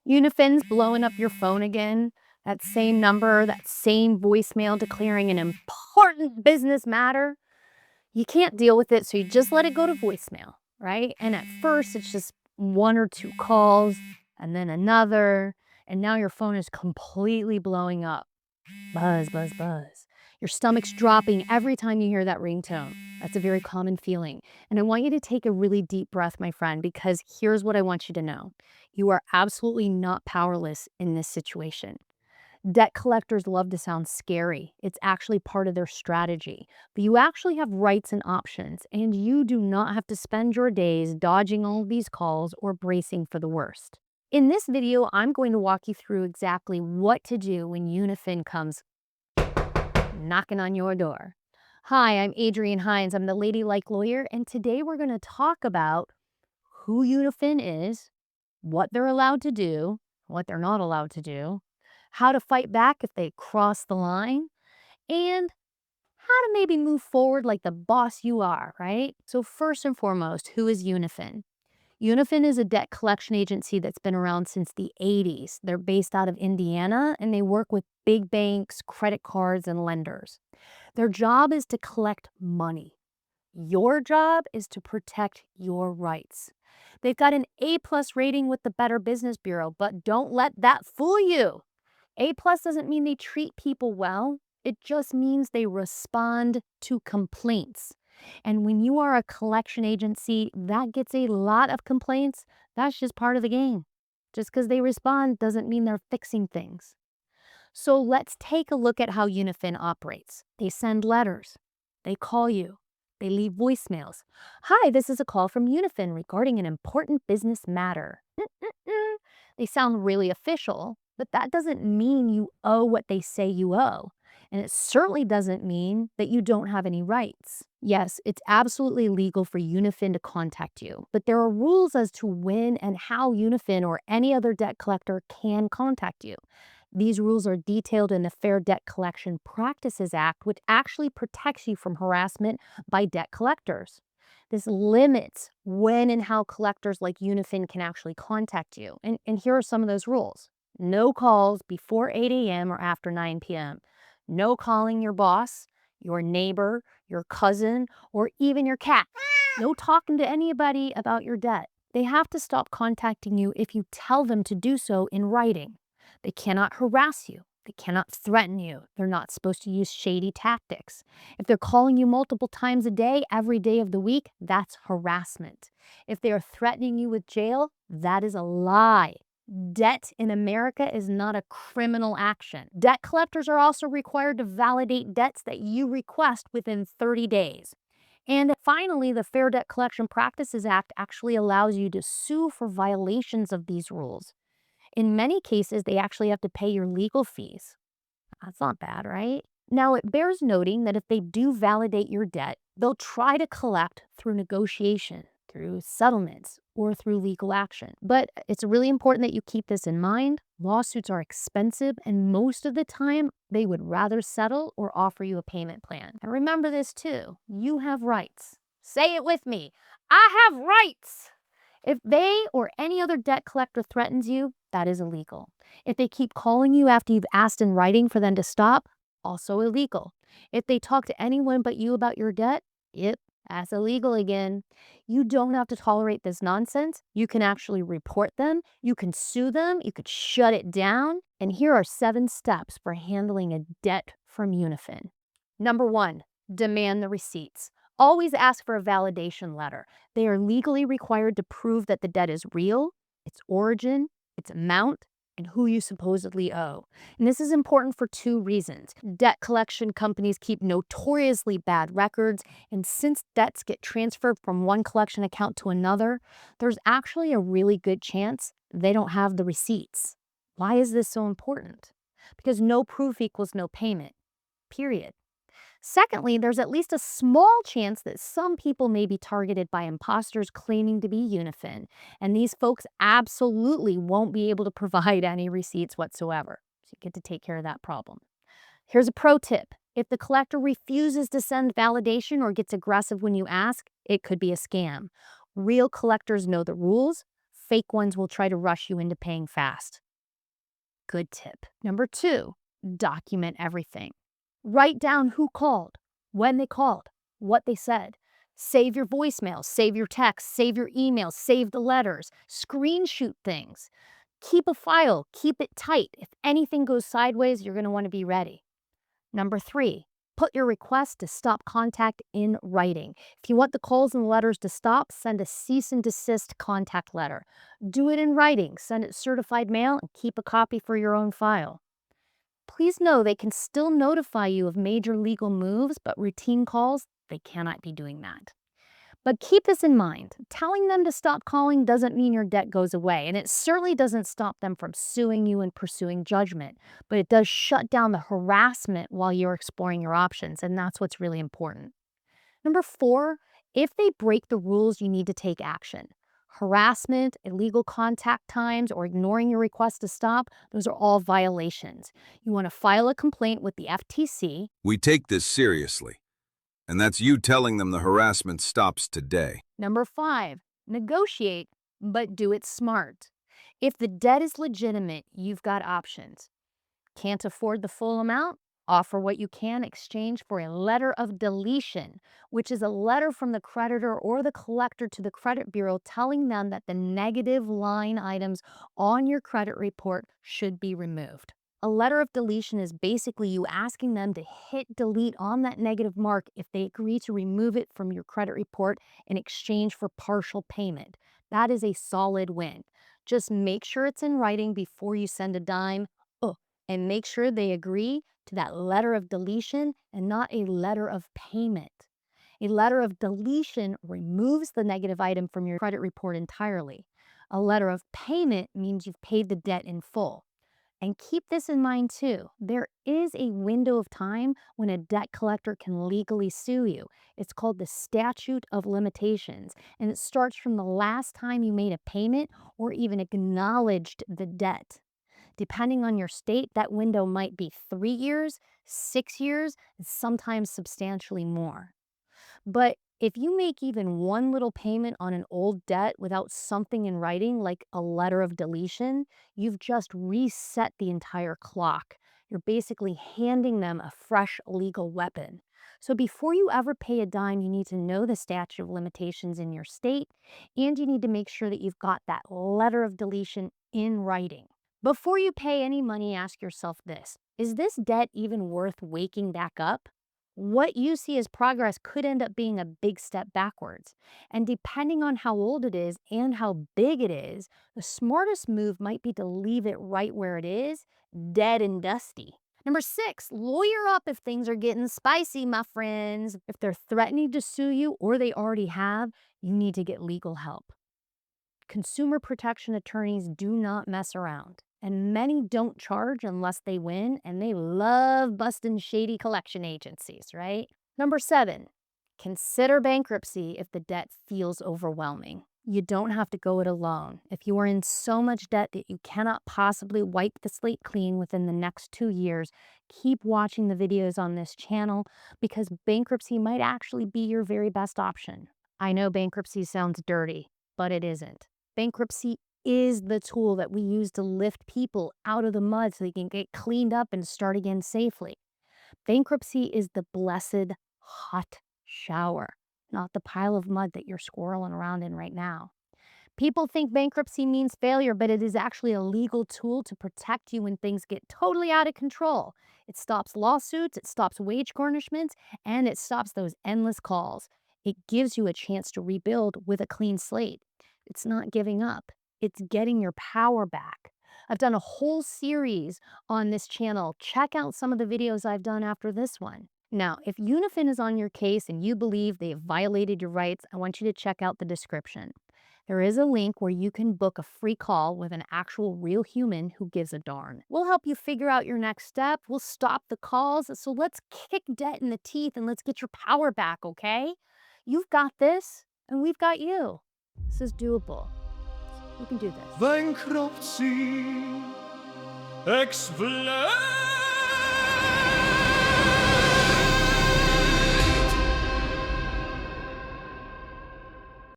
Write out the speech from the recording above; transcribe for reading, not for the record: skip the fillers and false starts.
UNIFIN's blowing up your phone again. That same number, that same voicemail declaring an important business matter. You can't deal with it, so you just let it go to voicemail, right? And at first, it's just one or two calls, and then another, and now your phone is completely blowing up. Buzz, buzz, buzz. Your stomach's dropping every time you hear that ringtone. That's a very common feeling. And I want you to take a really deep breath, my friend, because here's what I want you to know. You are absolutely not powerless in this situation. Debt collectors love to sound scary. It's actually part of their strategy. But you actually have rights and options, and you do not have to spend your days dodging all of these calls or bracing for the worst. In this video, I'm going to walk you through exactly what to do when UNIFIN comes knocking on your door. Hi, I'm Adrienne Hines. I'm the Ladylike Lawyer, and today we're going to talk about who UNIFIN is, what they're allowed to do, what they're not allowed to do, how to fight back if they cross the line, and how to maybe move forward like the boss you are, right? So first and foremost, who is UNIFIN? UNIFIN is a debt collection agency that's been around since the 80s. They're based out of Indiana, and they work with big banks, credit cards, and lenders. Their job is to collect money. Your job is to protect your rights. They've got an A+ rating with the Better Business Bureau, but don't let that fool you. A+ doesn't mean they treat people well. It just means they respond to complaints. And when you are a collection agency that gets a lot of complaints, that's just part of the game. Just because they respond doesn't mean they're fixing things. So let's take a look at how UNIFIN operates. They send letters. They call you. They leave voicemails. Hi, this is a call from UNIFIN regarding an important business matter. They sound really official, but that doesn't mean you owe what they say you owe. And it certainly doesn't mean that you don't have any rights. Yes, it's absolutely legal for UNIFIN to contact you, but there are rules as to when and how UNIFIN or any other debt collector can contact you. These rules are detailed in the Fair Debt Collection Practices Act, which actually protects you from harassment by debt collectors. This limits when and how collectors like UNIFIN can actually contact you. And here are some of those rules. No calls before 8 a.m. or after 9 p.m. No calling your boss, your neighbor, your cousin, or even your cat. No talking to anybody about your debt. They have to stop contacting you if you tell them to do so in writing. They cannot harass you. They cannot threaten you. They're not supposed to use shady tactics. If they're calling you multiple times a day, every day of the week, that's harassment. If they are threatening you with jail, that is a lie. Debt in America is not a criminal action. Debt collectors are also required to validate debts that you request within 30 days. And finally, the Fair Debt Collection Practices Act actually allows you to sue for violations of these rules. In many cases, they actually have to pay your legal fees. That's not bad, right? Now, it bears noting that if they do validate your debt, they'll try to collect through negotiation, through settlements, or through legal action. But it's really important that you keep this in mind. Lawsuits are expensive, and most of the time, they would rather settle or offer you a payment plan. And remember this too, you have rights. Say it with me, I have rights. If they or any other debt collector threatens you, that is illegal. If they keep calling you after you've asked in writing for them to stop, also illegal. If they talk to anyone but you about your debt, yep, that's illegal again. You don't have to tolerate this nonsense. You can actually report them. You can sue them. You could shut it down. And here are 7 steps for handling a debt from UNIFIN. Number 1, demand the receipts. Always ask for a validation letter. They are legally required to prove that the debt is real, its origin, its amount, and who you supposedly owe. And this is important for 2 reasons. Debt collection companies keep notoriously bad records, and since debts get transferred from one collection account to another, there's actually a really good chance they don't have the receipts. Why is this so important? Because no proof equals no payment, period. Secondly, there's at least a small chance that some people may be targeted by imposters claiming to be UNIFIN, and these folks absolutely won't be able to provide any receipts whatsoever. So you get to take care of that problem. Here's a pro tip. If the collector refuses to send validation or gets aggressive when you ask, it could be a scam. Real collectors know the rules, fake ones will try to rush you into paying fast. Good tip. Number 2, document everything. Write down who called, when they called, what they said. Save your voicemails, save your texts, save your emails, save the letters, screenshot things. Keep a file, keep it tight. If anything goes sideways, you're going to want to be ready. Number 3, put your request to stop contact in writing. If you want the calls and letters to stop, send a cease and desist contact letter. Do it in writing, send it certified mail, and keep a copy for your own file. Please know they can still notify you of major legal moves, but routine calls, they cannot be doing that. But keep this in mind. Telling them to stop calling doesn't mean your debt goes away, and it certainly doesn't stop them from suing you and pursuing judgment, but it does shut down the harassment while you're exploring your options, and that's what's really important. Number 4, if they break the rules, you need to take action. Harassment, illegal contact times, or ignoring your request to stop, those are all violations. You want to file a complaint with the FTC. We take this seriously, and that's you telling them the harassment stops today. Number 5, negotiate, but do it smart. If the debt is legitimate, you've got options. Can't afford the full amount? Offer what you can, exchange for a letter of deletion, which is a letter from the creditor or the collector to the credit bureau telling them that the negative line items on your credit report should be removed. A letter of deletion is basically you asking them to hit delete on that negative mark if they agree to remove it from your credit report in exchange for partial payment. That is a solid win. Just make sure it's in writing before you send a dime. And make sure they agree to that letter of deletion and not a letter of payment. A letter of deletion removes the negative item from your credit report entirely. A letter of payment means you've paid the debt in full. And keep this in mind too. There is a window of time when a debt collector can legally sue you. It's called the statute of limitations, and it starts from the last time you made a payment or even acknowledged the debt. Depending on your state, that window might be 3 years, 6 years, and sometimes substantially more. But if you make even one little payment on an old debt without something in writing, like a letter of deletion, you've just reset the entire clock. You're basically handing them a fresh legal weapon. So before you ever pay a dime, you need to know the statute of limitations in your state, and you need to make sure that you've got that letter of deletion in writing. Before you pay any money, ask yourself this: is this debt even worth waking back up? What you see as progress could end up being a big step backwards. And depending on how old it is and how big it is, the smartest move might be to leave it right where it is, dead and dusty. Number 6, lawyer up if things are getting spicy, my friends. If they're threatening to sue you or they already have, you need to get legal help. Consumer protection attorneys do not mess around, and many don't charge unless they win, and they love busting shady collection agencies, right? Number 7, consider bankruptcy if the debt feels overwhelming. You don't have to go it alone. If you are in so much debt that you cannot possibly wipe the slate clean within the next 2 years, keep watching the videos on this channel because bankruptcy might actually be your very best option. I know bankruptcy sounds dirty, but it isn't. Bankruptcy is the tool that we use to lift people out of the mud so they can get cleaned up and start again safely. Bankruptcy is the blessed hot shower, not the pile of mud that you're swirling around in right now. People think bankruptcy means failure, but it is actually a legal tool to protect you when things get totally out of control. It stops lawsuits, it stops wage garnishments, and it stops those endless calls. It gives you a chance to rebuild with a clean slate. It's not giving up. It's getting your power back. I've done a whole series on this channel. Check out some of the videos I've done after this one. Now, if UNIFIN is on your case and you believe they have violated your rights, I want you to check out the description. There is a link where you can book a free call with an actual real human who gives a darn. We'll help you figure out your next step. We'll stop the calls. So let's kick debt in the teeth and let's get your power back, okay? You've got this, and we've got you. This is doable. You can do this. Bankruptcy Explained.